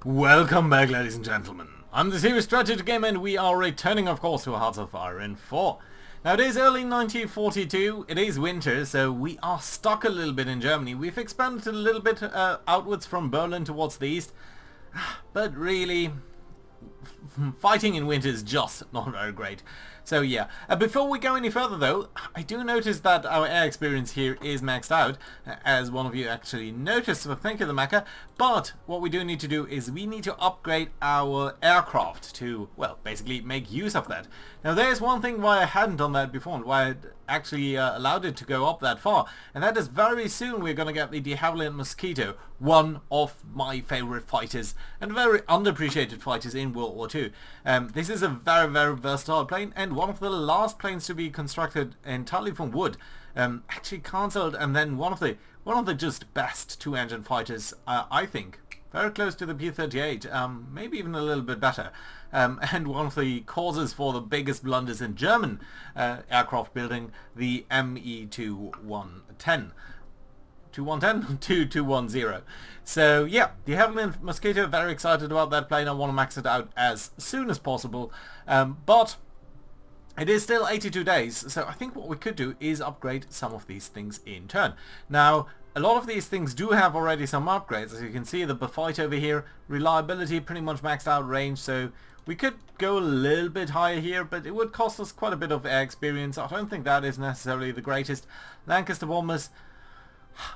Welcome back, ladies and gentlemen. I'm the Serious Strategy Game, and we are returning, of course, to Hearts of Iron 4. Now, it is early 1942, it is winter, so we are stuck a little bit in Germany. We've expanded a little bit outwards from Berlin towards the east, but really, fighting in winter is just not very great. So yeah, before we go any further though, I do notice that our air experience here is maxed out, as one of you actually noticed, so thank you the Mecha. But what we do need to do is we need to upgrade our aircraft to, well, basically make use of that. Now there's one thing why I hadn't done that before and why I actually allowed it to go up that far, and that is very soon we're going to get the de Havilland Mosquito, one of my favorite fighters and very underappreciated fighters in World War II. This is a very, very versatile plane, and one of the last planes to be constructed entirely from wood, actually cancelled, and then one of the just best two-engine fighters, I think. Very close to the P-38, maybe even a little bit better. And one of the causes for the biggest blunders in German aircraft building, the ME-2110. 210? So yeah, the Havilland Mosquito, very excited about that plane. I want to max it out as soon as possible. But it is still 82 days, so I think what we could do is upgrade some of these things in turn. Now, a lot of these things do have already some upgrades. As you can see, the fight over here, reliability pretty much maxed out, range, so we could go a little bit higher here, but it would cost us quite a bit of air experience. I don't think that is necessarily the greatest. Lancaster bombers,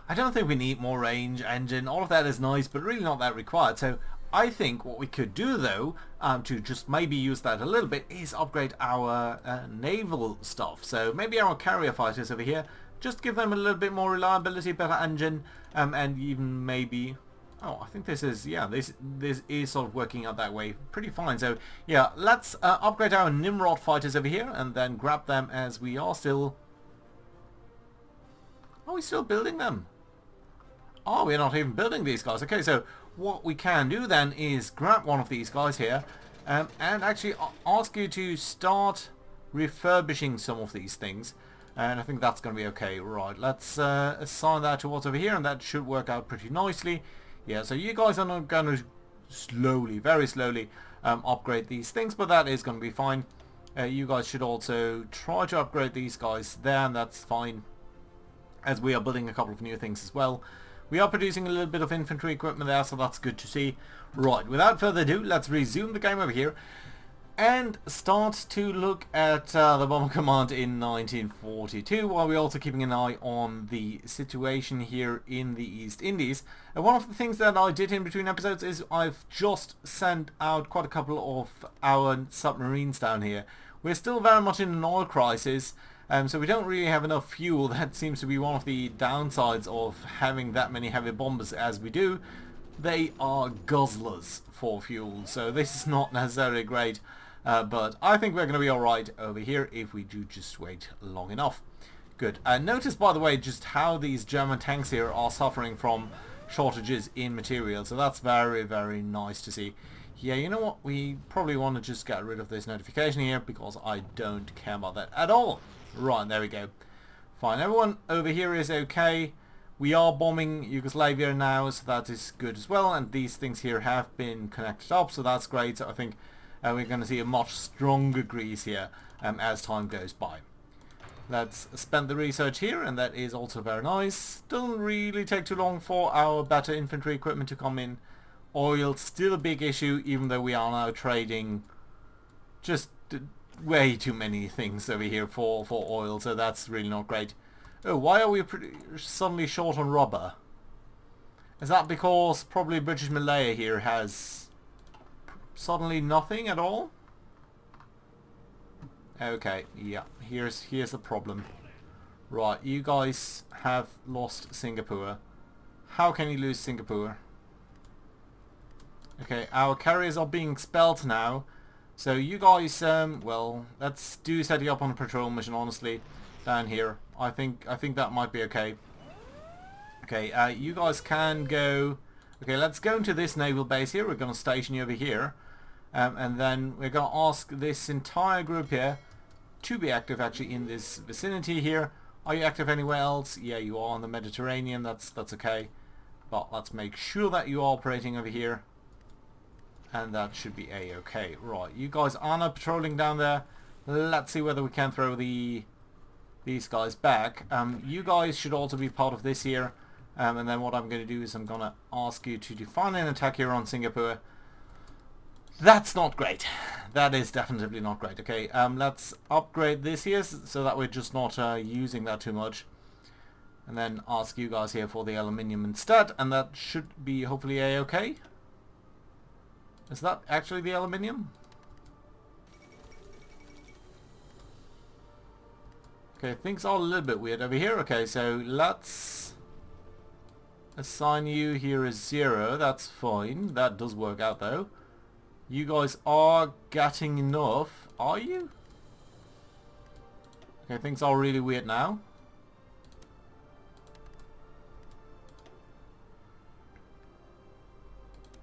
I don't think we need more range, engine, all of that is nice, but really not that required. So I think what we could do though, to just maybe use that a little bit, is upgrade our naval stuff. So maybe our carrier fighters over here, just give them a little bit more reliability, better engine, and even maybe... Oh, I think this is, yeah, this is sort of working out that way pretty fine. So yeah, let's upgrade our Nimrod fighters over here, and then grab them as we are still... Are we still building them? Oh, we're not even building these guys. Okay, so what we can do then is grab one of these guys here and actually ask you to start refurbishing some of these things. And I think that's going to be okay. Right, let's assign that to what's over here, and that should work out pretty nicely. Yeah, so you guys are not going to slowly, very slowly upgrade these things, but that is going to be fine. You guys should also try to upgrade these guys there, and that's fine, as we are building a couple of new things as well. We are producing a little bit of infantry equipment there, so that's good to see. Right, without further ado, let's resume the game over here and start to look at the Bomber Command in 1942, while we're also keeping an eye on the situation here in the East Indies. And one of the things that I did in between episodes is I've just sent out quite a couple of our submarines down here. We're still very much in an oil crisis, so we don't really have enough fuel. That seems to be one of the downsides of having that many heavy bombers as we do. They are guzzlers for fuel, so this is not necessarily great. But I think we're going to be alright over here if we do just wait long enough. Good. Notice, by the way, just how these German tanks here are suffering from shortages in material. So that's very, very nice to see. Yeah, you know what? We probably want to just get rid of this notification here, because I don't care about that at all. Right, there we go. Fine. Everyone over here is okay. We are bombing Yugoslavia now, so that is good as well. And these things here have been connected up, so that's great. So I think we're going to see a much stronger Greece here as time goes by. Let's spend the research here, and that is also very nice. Doesn't really take too long for our better infantry equipment to come in. Oil, still a big issue, even though we are now trading just way too many things over here for oil, so that's really not great. Oh, why are we suddenly short on rubber? Is that because probably British Malaya here has suddenly nothing at all? Okay, yeah, here's the problem. Right, you guys have lost Singapore. How can you lose Singapore? Okay, our carriers are being expelled now. So you guys, well, let's do set you up on a patrol mission, honestly, down here. I think that might be okay. Okay, you guys can go... Okay, let's go into this naval base here. We're going to station you over here. And then we're going to ask this entire group here to be active actually in this vicinity here. Are you active anywhere else? Yeah, you are on the Mediterranean. That's okay. But let's make sure that you are operating over here. and that should be a-okay. Right, you guys are now patrolling down there. Let's see whether we can throw these guys back. You guys should also be part of this here. And then what I'm going to do is I'm going to ask you to define an attack here on Singapore. That's not great. That is definitely not great. Okay, let's upgrade this here so that we're just not using that too much. And then ask you guys here for the aluminium instead. And that should be hopefully a-okay. Is that actually the aluminium? Okay, things are a little bit weird over here. Okay, so let's assign you here as 0. That's fine. That does work out though. You guys are getting enough. Are you? Okay, things are really weird now.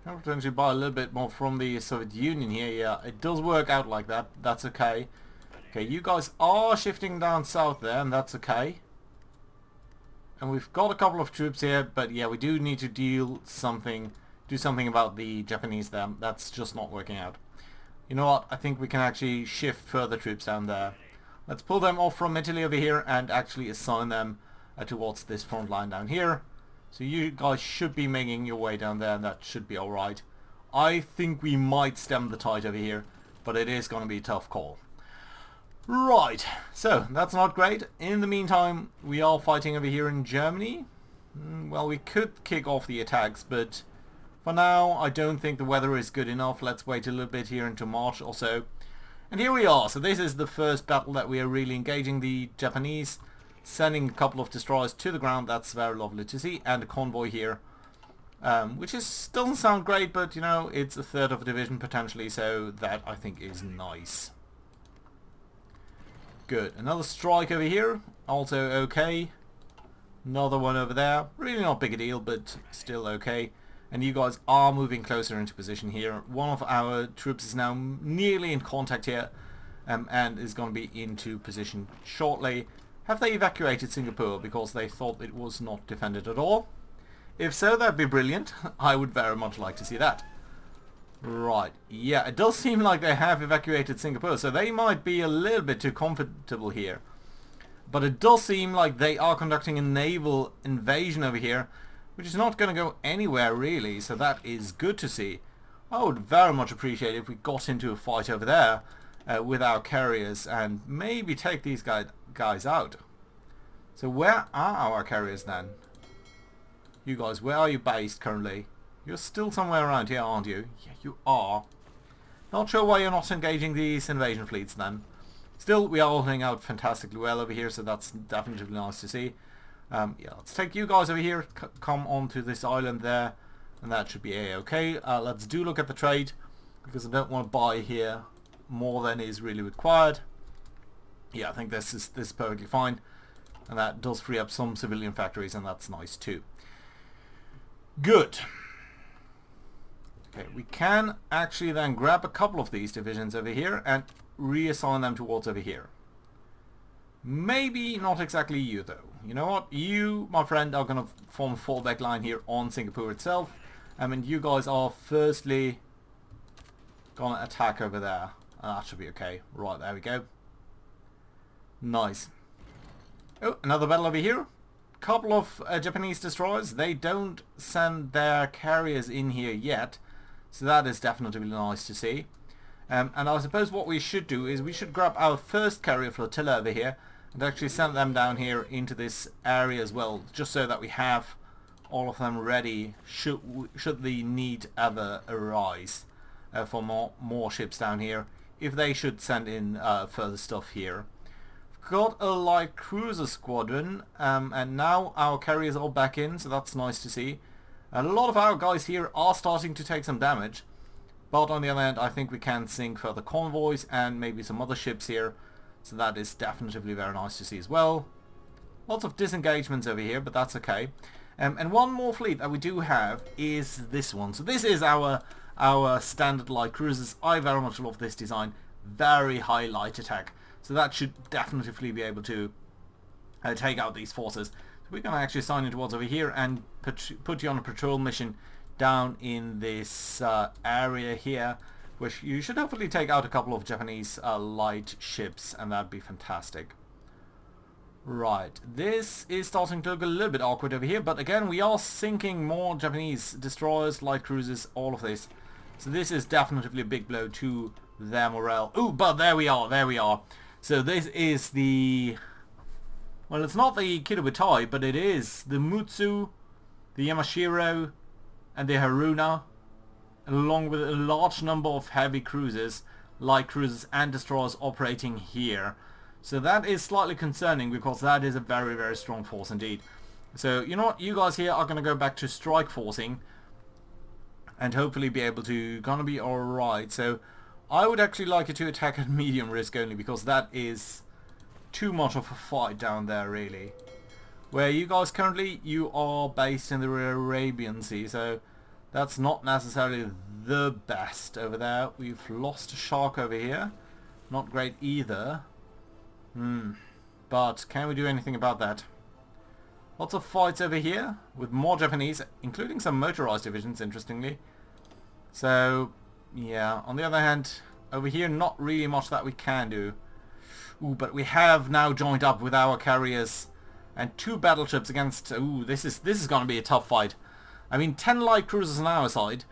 I'll potentially buy a little bit more from the Soviet Union here. Yeah, it does work out like that. That's okay. Okay, you guys are shifting down south there, and that's okay. And we've got a couple of troops here, but yeah, we do need to do something about the Japanese there. That's just not working out. You know what? I think we can actually shift further troops down there. Let's pull them off from Italy over here and actually assign them towards this front line down here. So you guys should be making your way down there, and that should be alright. I think we might stem the tide over here, but it is going to be a tough call. Right, so that's not great. In the meantime, we are fighting over here in Germany. Well, we could kick off the attacks, but for now, I don't think the weather is good enough. Let's wait a little bit here into March or so. And here we are. So this is the first battle that we are really engaging the Japanese. Sending a couple of destroyers to the ground. That's very lovely to see. And a convoy here. Which doesn't sound great, but you know, it's a third of a division potentially. So that I think is nice. Good. Another strike over here. Also okay. Another one over there. Really not big a deal, but still okay. And you guys are moving closer into position here. One of our troops is now nearly in contact here. And is going to be into position shortly. Have they evacuated Singapore because they thought it was not defended at all? If so, that'd be brilliant. I would very much like to see that. Right, yeah, it does seem like they have evacuated Singapore, so they might be a little bit too comfortable here. But it does seem like they are conducting a naval invasion over here, which is not going to go anywhere really, so that is good to see. I would very much appreciate if we got into a fight over there with our carriers and maybe take these guys out. So where are our carriers then? You guys, where are you based currently? You're still somewhere around here, aren't you? Yeah, you are. Not sure why you're not engaging these invasion fleets then. Still, we are holding out fantastically well over here, so that's definitely nice to see. Yeah, let's take you guys over here, come onto this island there, and that should be a-okay. Let's do look at the trade, because I don't want to buy here more than is really required. Yeah, I think this is perfectly fine, and that does free up some civilian factories, and that's nice too. Good. Okay, we can actually then grab a couple of these divisions over here and reassign them towards over here. Maybe not exactly you though. You know what? You, my friend, are going to form a fallback line here on Singapore itself. I mean, you guys are firstly going to attack over there. That should be okay. Right, there we go. Nice. Oh, another battle over here. Couple of Japanese destroyers. They don't send their carriers in here yet. So that is definitely nice to see. And I suppose what we should do is we should grab our first carrier flotilla over here and actually send them down here into this area as well, just so that we have all of them ready should the need ever arise for more ships down here, if they should send in further stuff here. We've got a light cruiser squadron, and now our carriers are back in, so that's nice to see. A lot of our guys here are starting to take some damage, but on the other hand I think we can sink further convoys and maybe some other ships here, so that is definitely very nice to see as well. Lots of disengagements over here, but that's okay. And one more fleet that we do have is this one. So this is our standard light cruisers. I very much love this design. Very high light attack, so that should definitely be able to take out these forces. So we're going to actually assign you towards over here and put you on a patrol mission down in this area here, which you should hopefully take out a couple of Japanese light ships, and that'd be fantastic. Right, this is starting to look a little bit awkward over here, but again, we are sinking more Japanese destroyers, light cruisers, all of this. So this is definitely a big blow to their morale. Ooh, but there we are, there we are. So this is the... well, it's not the Kitabutai, but it is the Mutsu, the Yamashiro, and the Haruna, along with a large number of heavy cruisers, light cruisers, and destroyers operating here. So that is slightly concerning, because that is a very, very strong force indeed. So, you know what? You guys here are going to go back to strike forcing and hopefully be able to gonna be alright. So, I would actually like you to attack at medium risk only, because that is too much of a fight down there, really. Where you guys currently, you are based in the Arabian Sea, so that's not necessarily the best over there. We've lost a shark over here. Not great either. But can we do anything about that? Lots of fights over here with more Japanese, including some motorized divisions, interestingly. So, yeah. On the other hand, over here, not really much that we can do. Ooh, but we have now joined up with our carriers and 2 battleships against... ooh, this is going to be a tough fight. I mean, 10 light cruisers on our side,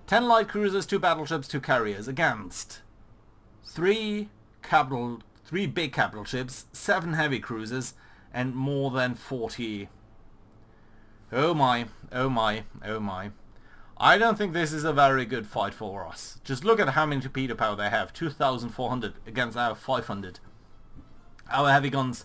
10 light cruisers, 2 battleships, 2 carriers against 3 big capital ships, 7 heavy cruisers, and more than 40. Oh my, oh my, oh my. I don't think this is a very good fight for us. Just look at how many torpedo power they have. 2,400 against our 500. Our heavy guns,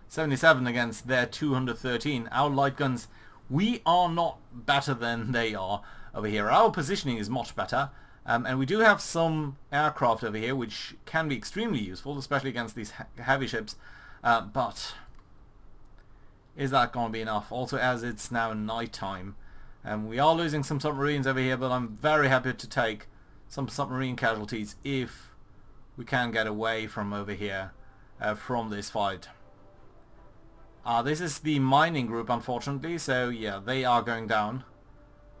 77 against their 213. Our light guns, we are not better than they are over here. Our positioning is much better. And we do have some aircraft over here, which can be extremely useful, especially against these heavy ships. But is that going to be enough? Also, as it's now night time. We are losing some submarines over here, but I'm very happy to take some submarine casualties if we can get away from over here, from this fight. This is the mining group, unfortunately, so yeah, they are going down.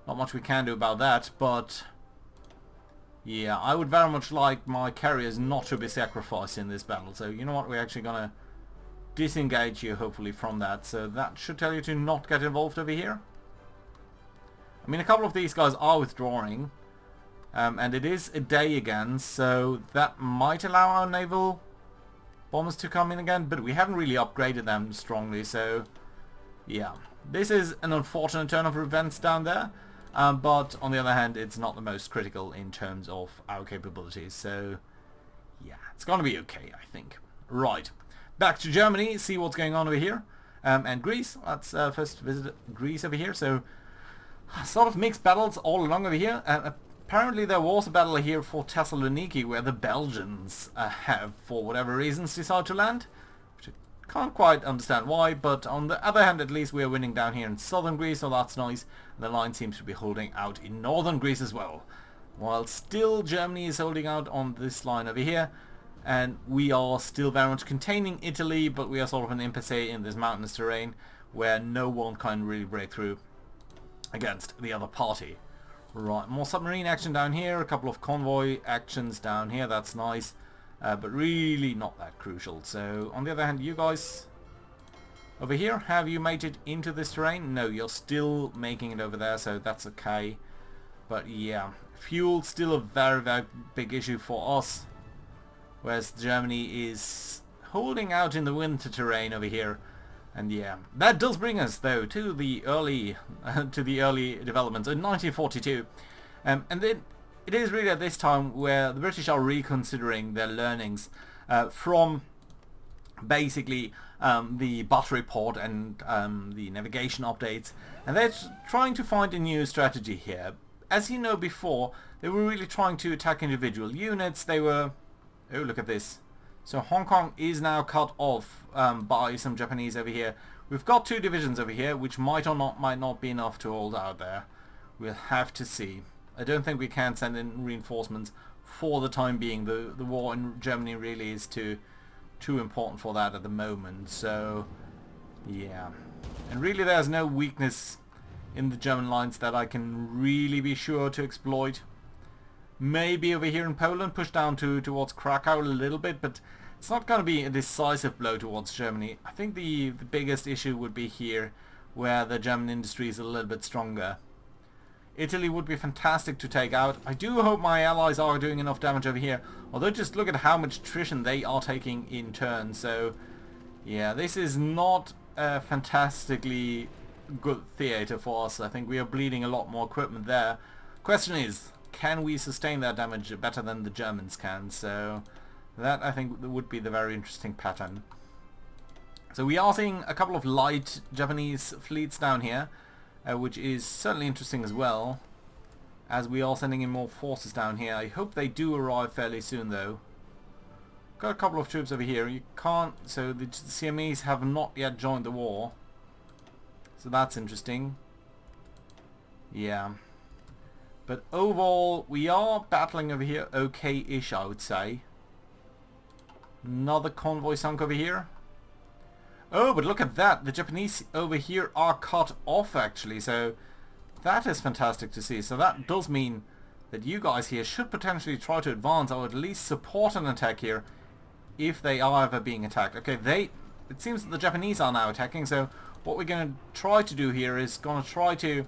Not much we can do about that, but... yeah, I would very much like my carriers not to be sacrificed in this battle. So, you know what, we're actually going to disengage you, hopefully, from that. So that should tell you to not get involved over here. I mean, a couple of these guys are withdrawing. And it is a day again, so that might allow our naval bombers to come in again. But we haven't really upgraded them strongly, so... yeah. This is an unfortunate turn of events down there. But on the other hand, it's not the most critical in terms of our capabilities. So, yeah, it's going to be okay, I think. Right. Back to Germany, see what's going on over here. And Greece. Let's first visit Greece over here. So, sort of mixed battles all along over here. Apparently there was a battle here for Thessaloniki where the Belgians have, for whatever reasons, decided to land. Which I can't quite understand why, but on the other hand, at least we are winning down here in southern Greece, so that's nice. The line seems to be holding out in northern Greece as well. While still Germany is holding out on this line over here. And we are still very much containing Italy, but we are sort of an impasse in this mountainous terrain where no one can really break through against the other party. Right, more submarine action down here, a couple of convoy actions down here, that's nice. But really not that crucial. So, on the other hand, you guys over here, have you made it into this terrain? No, you're still making it over there, so that's okay. But yeah, fuel still a very, very big issue for us. Whereas Germany is holding out in the winter terrain over here. And yeah, that does bring us though to the early developments in 1942. And then it is really at this time where the British are reconsidering their learnings from basically the battery report and the navigation updates, and they're trying to find a new strategy here. As you know, before they were really trying to attack individual units. They were, oh, look at this. So Hong Kong is now cut off by some Japanese over here. We've got 2 divisions over here, which might not be enough to hold out there. We'll have to see. I don't think we can send in reinforcements for the time being. The war in Germany really is too important for that at the moment. So, yeah. And really there's no weakness in the German lines that I can really be sure to exploit. Maybe over here in Poland, push down towards Krakow a little bit, but it's not going to be a decisive blow towards Germany. I think the biggest issue would be here, where the German industry is a little bit stronger. Italy would be fantastic to take out. I do hope my allies are doing enough damage over here, although just look at how much attrition they are taking in turn. So yeah, this is not a fantastically good theatre for us. I think we are bleeding a lot more equipment there. Question is, can we sustain that damage better than the Germans can? So that, I think, would be the very interesting pattern. So we are seeing a couple of light Japanese fleets down here, which is certainly interesting as well, as we are sending in more forces down here. I hope they do arrive fairly soon though. Got a couple of troops over here. You can't, so the CMEs have not yet joined the war, so that's interesting. Yeah. But overall, we are battling over here okay-ish, I would say. Another convoy sunk over here. Oh, but look at that. The Japanese over here are cut off, actually. So that is fantastic to see. So that does mean that you guys here should potentially try to advance, or at least support an attack here if they are ever being attacked. Okay, it seems that the Japanese are now attacking. So what we're going to try to do here is going to try to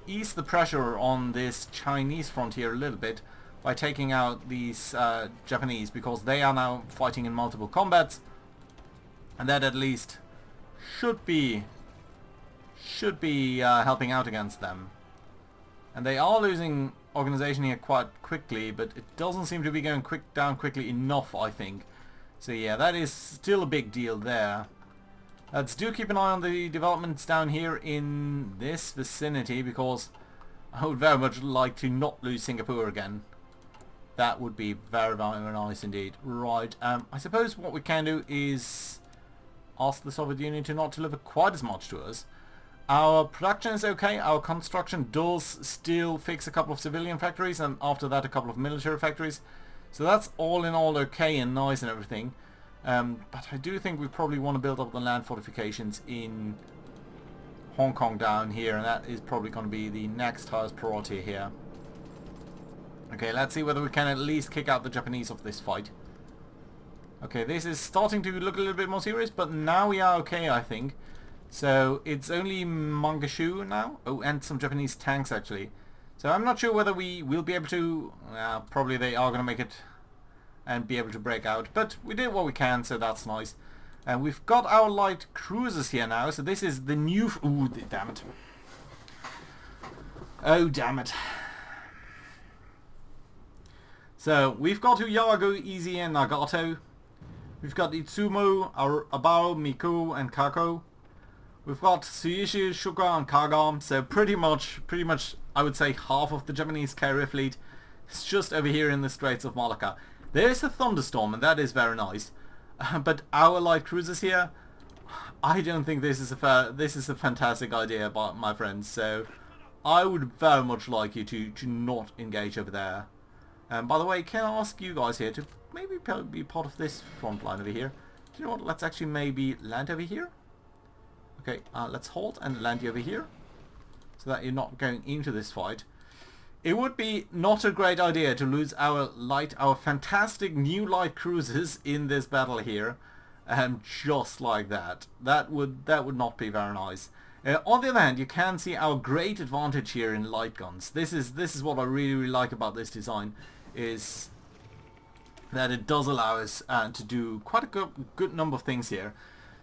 ease the pressure on this Chinese frontier a little bit by taking out these Japanese, because they are now fighting in multiple combats, and that at least should be helping out against them. And they are losing organization here quite quickly, but it doesn't seem to be going down quickly enough, I think. So yeah, that is still a big deal there. Let's do keep an eye on the developments down here in this vicinity, because I would very much like to not lose Singapore again. That would be very, very nice indeed. Right, I suppose what we can do is ask the Soviet Union to not deliver quite as much to us. Our production is okay. Our construction does still fix a couple of civilian factories, and after that a couple of military factories. So that's all in all okay and nice and everything. But I do think we probably want to build up the land fortifications in Hong Kong down here, and that is probably going to be the next highest priority here. Okay, let's see whether we can at least kick out the Japanese of this fight. Okay, this is starting to look a little bit more serious, but now we are okay, I think. So it's only Mangashu now. Oh, and some Japanese tanks actually. So I'm not sure whether we will be able to... probably they are going to make it and be able to break out. But we did what we can, so that's nice. And we've got our light cruisers here now. So this is the new... Ooh, damn it. Oh, damn it. So we've got Yago, Easy, and Nagato. We've got Itsumo, Abao, Miku, and Kako. We've got Tsuishi, Shuka, and Kagam. So pretty much, I would say half of the Japanese carrier fleet is just over here in the Straits of Malacca. There's a thunderstorm, and that is very nice. But our light cruisers here, I don't think this is a fantastic idea, my friends. So I would very much like you to not engage over there. By the way, can I ask you guys here to maybe be part of this front line over here? Do you know what? Let's actually maybe land over here. Okay, let's halt and land you over here, so that you're not going into this fight. It would be not a great idea to lose our fantastic new light cruisers in this battle here, just like that. That would not be very nice. On the other hand, you can see our great advantage here in light guns. This is what I really like about this design, is that it does allow us to do quite a good number of things here.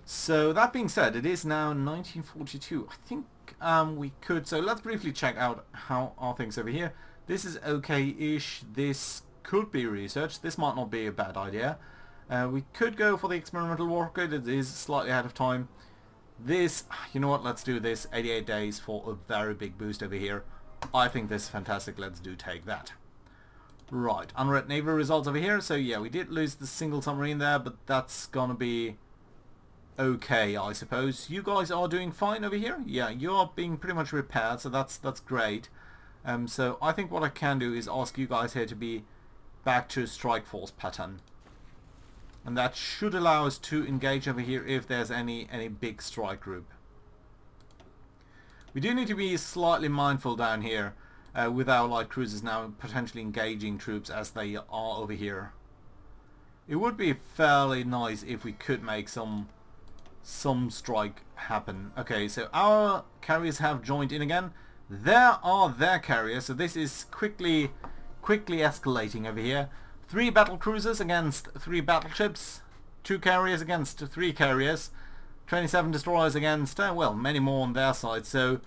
So that being said, it is now 1942. I think we could... So let's briefly check out how are things over here. This is okay-ish. This could be researched. This might not be a bad idea. We could go for the experimental war grid. It is slightly ahead of time. This, you know what, let's do this. 88 days for a very big boost over here. I think this is fantastic. Let's take that. Right, unread naval results over here. So yeah, we did lose the single submarine there, but that's gonna be okay, I suppose. You guys are doing fine over here. Yeah, you are being pretty much repaired, so that's great. So I think what I can do is ask you guys here to be back to strike force pattern, and that should allow us to engage over here if there's any big strike group. We do need to be slightly mindful down here with our light cruisers now potentially engaging troops as they are over here. It would be fairly nice if we could make some strike happen. Okay, so our carriers have joined in again. There are their carriers, so this is quickly escalating over here. 3 battle cruisers against 3 battleships, 2 carriers against 3 carriers, 27 destroyers against, well, many more on their side, so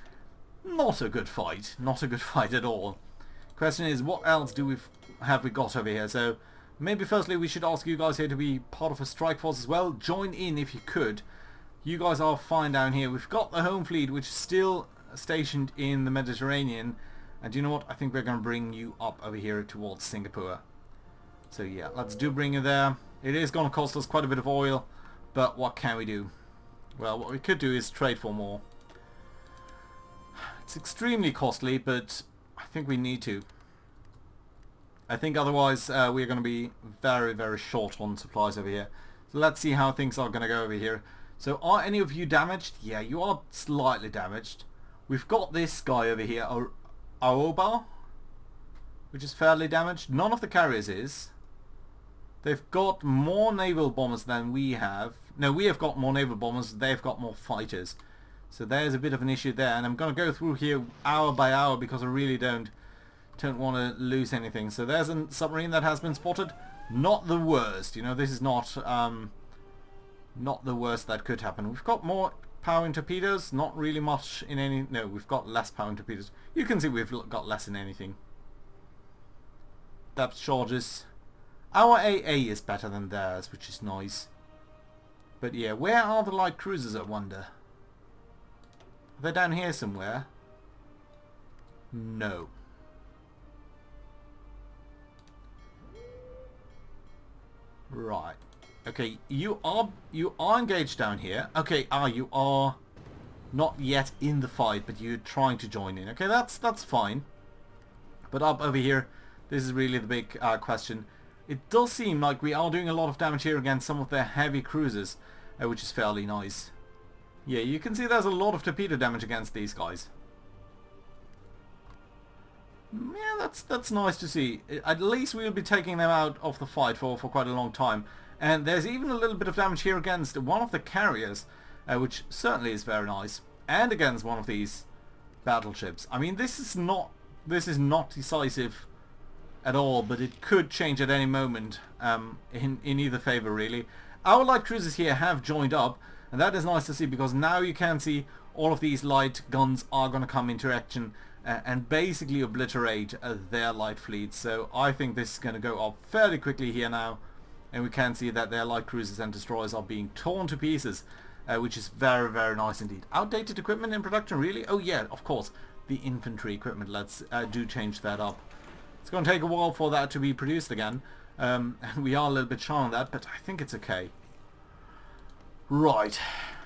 not a good fight. Not a good fight at all. Question is, what else have we got over here? So maybe firstly we should ask you guys here to be part of a strike force as well. Join in if you could. You guys are fine down here. We've got the home fleet, which is still stationed in the Mediterranean. And you know what? I think we're going to bring you up over here towards Singapore. So yeah, let's bring you there. It is going to cost us quite a bit of oil, but what can we do? Well, what we could do is trade for more. It's extremely costly, but I think we need to. I think otherwise we're going to be very, very short on supplies over here. So let's see how things are going to go over here. So are any of you damaged? Yeah, you are slightly damaged. We've got this guy over here, Aoba, which is fairly damaged. None of the carriers is. They've got more naval bombers than we have. No, we have got more naval bombers. They've got more fighters. So there's a bit of an issue there. And I'm going to go through here hour by hour because I really don't want to lose anything. So there's a submarine that has been spotted. Not the worst. You know, this is not the worst that could happen. We've got more power in torpedoes. Not really much in any... No, we've got less power in torpedoes. You can see we've got less in anything. Depth charges. Our AA is better than theirs, which is nice. But yeah, where are the light cruisers, I wonder? They're down here somewhere. No. Right. Okay, you are engaged down here. Okay, you are not yet in the fight, but you're trying to join in. Okay, that's fine. But up over here, this is really the big question. It does seem like we are doing a lot of damage here against some of their heavy cruisers, which is fairly nice. Yeah, you can see there's a lot of torpedo damage against these guys. Yeah, that's nice to see. At least we'll be taking them out of the fight for quite a long time. And there's even a little bit of damage here against one of the carriers, which certainly is very nice, and against one of these battleships. I mean, this is not decisive at all, but it could change at any moment in either favor, really. Our light cruisers here have joined up, and that is nice to see, because now you can see all of these light guns are going to come into action and basically obliterate their light fleet. So I think this is going to go up fairly quickly here now, and we can see that their light cruisers and destroyers are being torn to pieces, which is very, very nice indeed. Outdated equipment in production, really? Oh yeah, of course, the infantry equipment. Let's do change that up. It's going to take a while for that to be produced again, and we are a little bit shy on that, but I think it's okay. Right,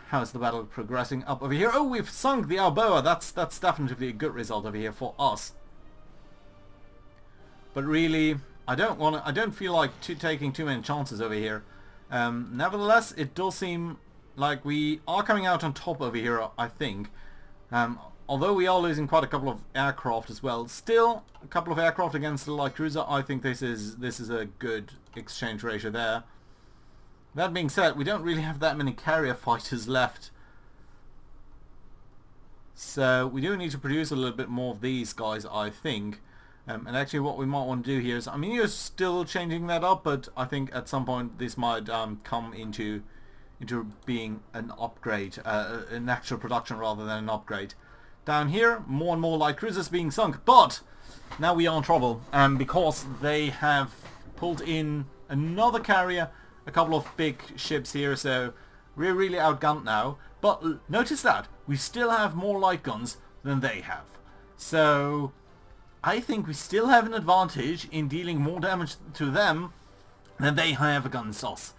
how's the battle progressing up over here? Oh, we've sunk the Alboa. That's definitely a good result over here for us. But really, I don't feel like taking too many chances over here. Nevertheless, it does seem like we are coming out on top over here, I think. Although we are losing quite a couple of aircraft as well, still a couple of aircraft against the light cruiser. I think this is a good exchange ratio there. That being said, we don't really have that many carrier fighters left, so we do need to produce a little bit more of these guys, I think. And actually, what we might want to do here is, I mean, you're still changing that up, but I think at some point this might come into being an upgrade, an actual production rather than an upgrade. Down here, more and more light cruisers being sunk, but now we are in trouble, because they have pulled in another carrier, a couple of big ships here, so we're really outgunned now. But notice that we still have more light guns than they have, so I think we still have an advantage in dealing more damage to them than they have against us,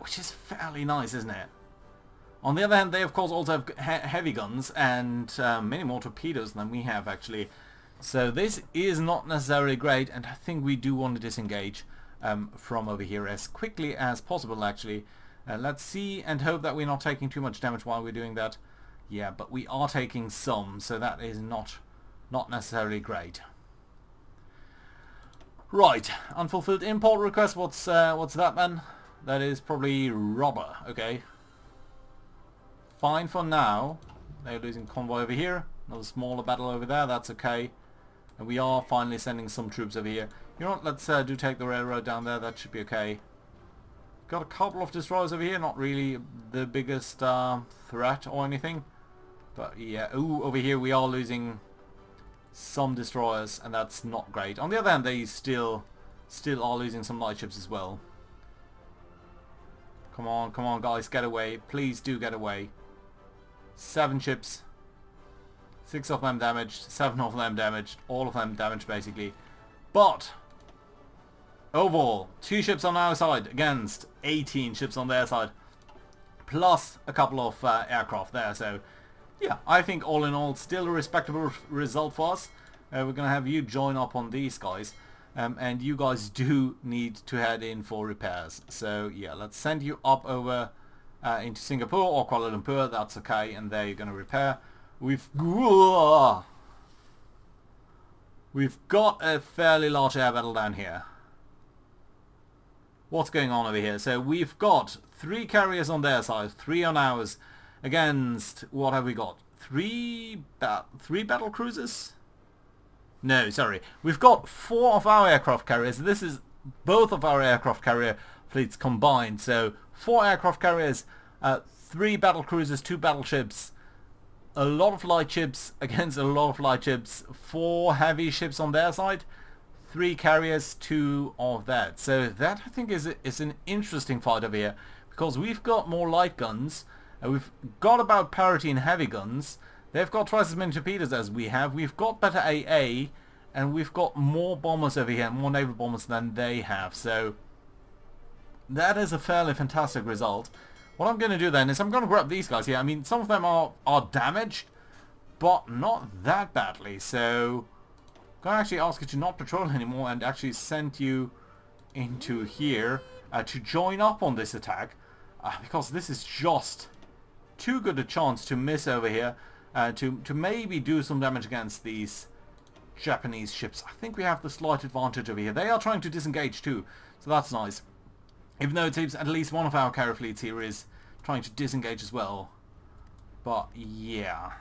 which is fairly nice, isn't it? On the other hand, they of course also have heavy guns and many more torpedoes than we have, actually. So this is not necessarily great, and I think we do want to disengage from over here as quickly as possible, actually. Let's see and hope that we're not taking too much damage while we're doing that. Yeah, but we are taking some, so that is not necessarily great. Right, unfulfilled import request. What's that then? That is probably robber. Okay. Fine for now. They're losing convoy over here. Another smaller battle over there. That's okay. And we are finally sending some troops over here. You know what? Let's do take the railroad down there. That should be okay. Got a couple of destroyers over here. Not really the biggest threat or anything. But yeah. Ooh, over here we are losing some destroyers, and that's not great. On the other hand, they still are losing some light ships as well. Come on, guys, get away. Please do get away. 7 ships. 6 of them damaged. 7 of them damaged. All of them damaged, basically. But overall, 2 ships on our side against 18 ships on their side. Plus a couple of aircraft there, so yeah, I think all in all, still a respectable result for us. We're going to have you join up on these guys. And you guys do need to head in for repairs. So yeah, let's send you up over into Singapore or Kuala Lumpur. That's okay. And there you're going to repair. We've got a fairly large air battle down here. What's going on over here? So we've got 3 carriers on their side, 3 on ours. Against, what have we got? 3 battle cruisers? No, sorry. We've got 4 of our aircraft carriers. This is both of our aircraft carrier fleets combined. So 4 aircraft carriers, 3 battle cruisers, 2 battleships, a lot of light ships against a lot of light ships, 4 heavy ships on their side, 3 carriers, 2 of that. So that, I think, is an interesting fight over here, because we've got more light guns. We've got about parity in heavy guns. They've got twice as many torpedoes as we have. We've got better AA, and we've got more bombers over here, more naval bombers than they have. So that is a fairly fantastic result. What I'm going to do then is I'm going to grab these guys here. I mean, some of them are damaged, but not that badly. So I'm going to actually ask you to not patrol anymore and actually send you into here to join up on this attack, because this is just too good a chance to miss over here, to maybe do some damage against these Japanese ships. I think we have the slight advantage over here. They are trying to disengage too, so that's nice. Even though it seems at least one of our carrier fleets here is trying to disengage as well. But yeah.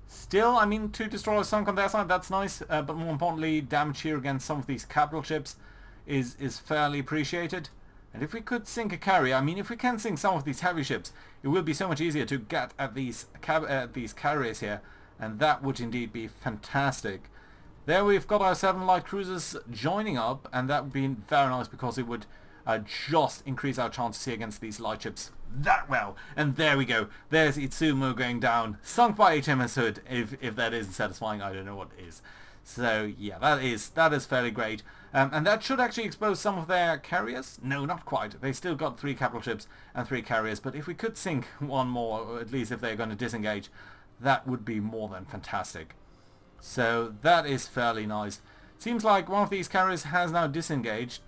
Still, I mean, 2 destroyers sunk on their side, that's nice. But more importantly, damage here against some of these capital ships is fairly appreciated. And if we could sink a carrier, I mean, if we can sink some of these heavy ships, it will be so much easier to get at these carriers here, and that would indeed be fantastic. There we've got our 7 light cruisers joining up, and that would be very nice, because it would just increase our chances here against these light ships that well. And there we go. There's Itsumo going down, sunk by HMS Hood. If that isn't satisfying, I don't know what is. So yeah, that is fairly great. And that should actually expose some of their carriers. No, not quite. They still got 3 capital ships and 3 carriers. But if we could sink one more, or at least if they're going to disengage, that would be more than fantastic. So that is fairly nice. Seems like one of these carriers has now disengaged.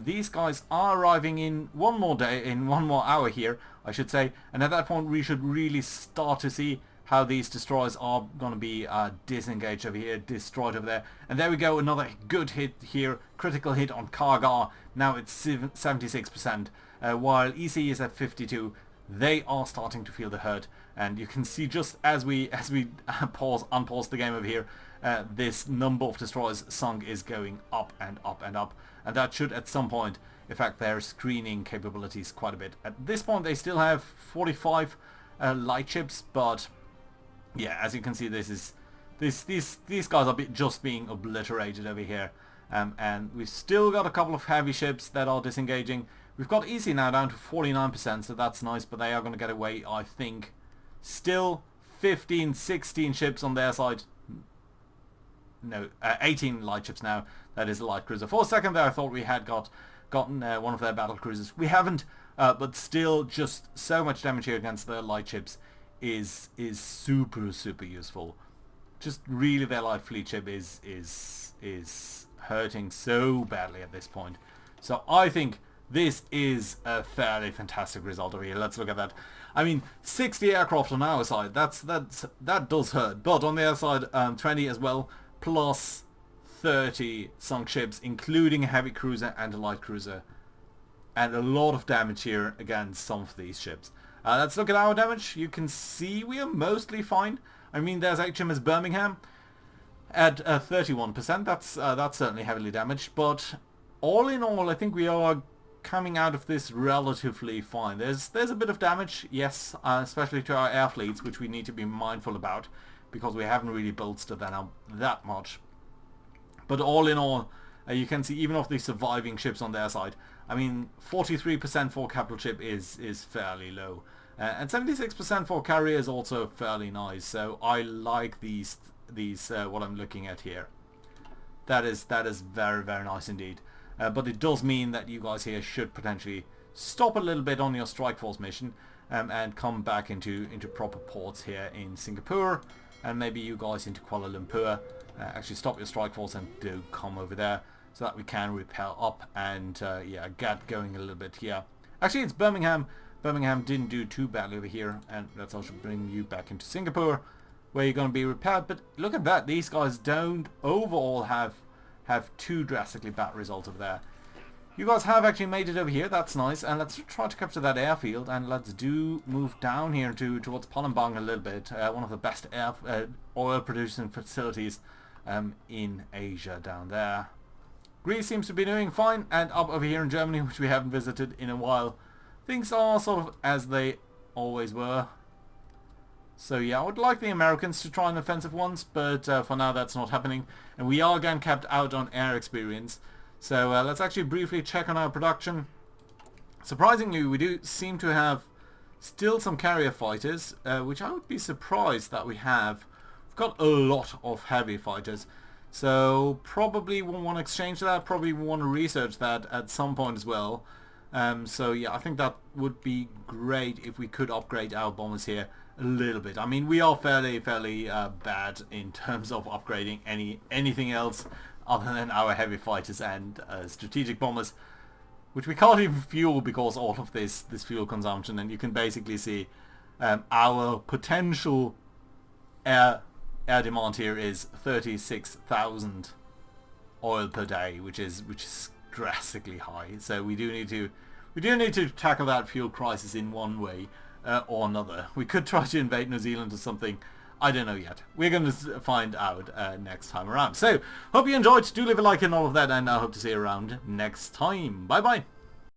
These guys are arriving in one more hour here, I should say. And at that point, we should really start to see how these destroyers are going to be disengaged over here, destroyed over there. And there we go, another good hit here, critical hit on Kargar. Now it's 76%, while EC is at 52. They are starting to feel the hurt, and you can see just as we unpause the game over here, this number of destroyers sunk is going up and up and up, and that should at some point affect their screening capabilities quite a bit. At this point, they still have 45 light ships, but yeah, as you can see, these guys are just being obliterated over here, and we've still got a couple of heavy ships that are disengaging. We've got Easy now down to 49%, so that's nice, but they are going to get away, I think. Still 15, 16 ships on their side. No, 18 light ships now. That is a light cruiser. For a second there, I thought we had gotten one of their battle cruisers. We haven't, but still, just so much damage here against the light ships is super, super useful. Just really, their light fleet ship is hurting so badly at this point. So I think this is a fairly fantastic result over here. Let's look at that. I mean, 60 aircraft on our side, that does hurt. But on the other side, 20 as well, plus 30 sunk ships, including a heavy cruiser and a light cruiser. And a lot of damage here against some of these ships. Let's look at our damage. You can see we are mostly fine. I mean, there's HMS Birmingham at 31%. That's certainly heavily damaged. But all in all, I think we are coming out of this relatively fine. There's a bit of damage, yes, especially to our air fleets, which we need to be mindful about because we haven't really bolstered that up that much. But all in all, you can see even of the surviving ships on their side, I mean, 43% for capital ship is fairly low. And 76% for carrier is also fairly nice. So I like these what I'm looking at here. That is very, very nice indeed. But it does mean that you guys here should potentially stop a little bit on your strike force mission and come back into proper ports here in Singapore, and maybe you guys into Kuala Lumpur. Actually stop your strike force and do come over there so that we can repel up and yeah, get going a little bit here. Actually, it's Birmingham. Birmingham didn't do too badly over here, and let's also bring you back into Singapore where you're going to be repaired. But look at that, these guys don't overall have too drastically bad results over there. You guys have actually made it over here, that's nice, and let's try to capture that airfield, and let's move down here towards Palembang a little bit, one of the best oil producing facilities in Asia down there. Greece seems to be doing fine, and up over here in Germany, which we haven't visited in a while, things are sort of as they always were. So yeah, I would like the Americans to try an offensive once, but for now that's not happening. And we are again kept out on air experience. So let's actually briefly check on our production. Surprisingly, we do seem to have still some carrier fighters, which I would be surprised that we have. We've got a lot of heavy fighters. So probably we'll want to exchange that, probably we'll want to research that at some point as well. So yeah, I think that would be great if we could upgrade our bombers here a little bit. I mean, we are fairly bad in terms of upgrading anything else other than our heavy fighters and strategic bombers, which we can't even fuel because all of this fuel consumption. And you can basically see our potential air demand here is 36,000 oil per day, which is drastically high. So we do need to tackle that fuel crisis in one way or another. We could try to invade New Zealand or something. I don't know yet. We're going to find out next time around. So, hope you enjoyed. Do leave a like and all of that, and I hope to see you around next time. Bye bye.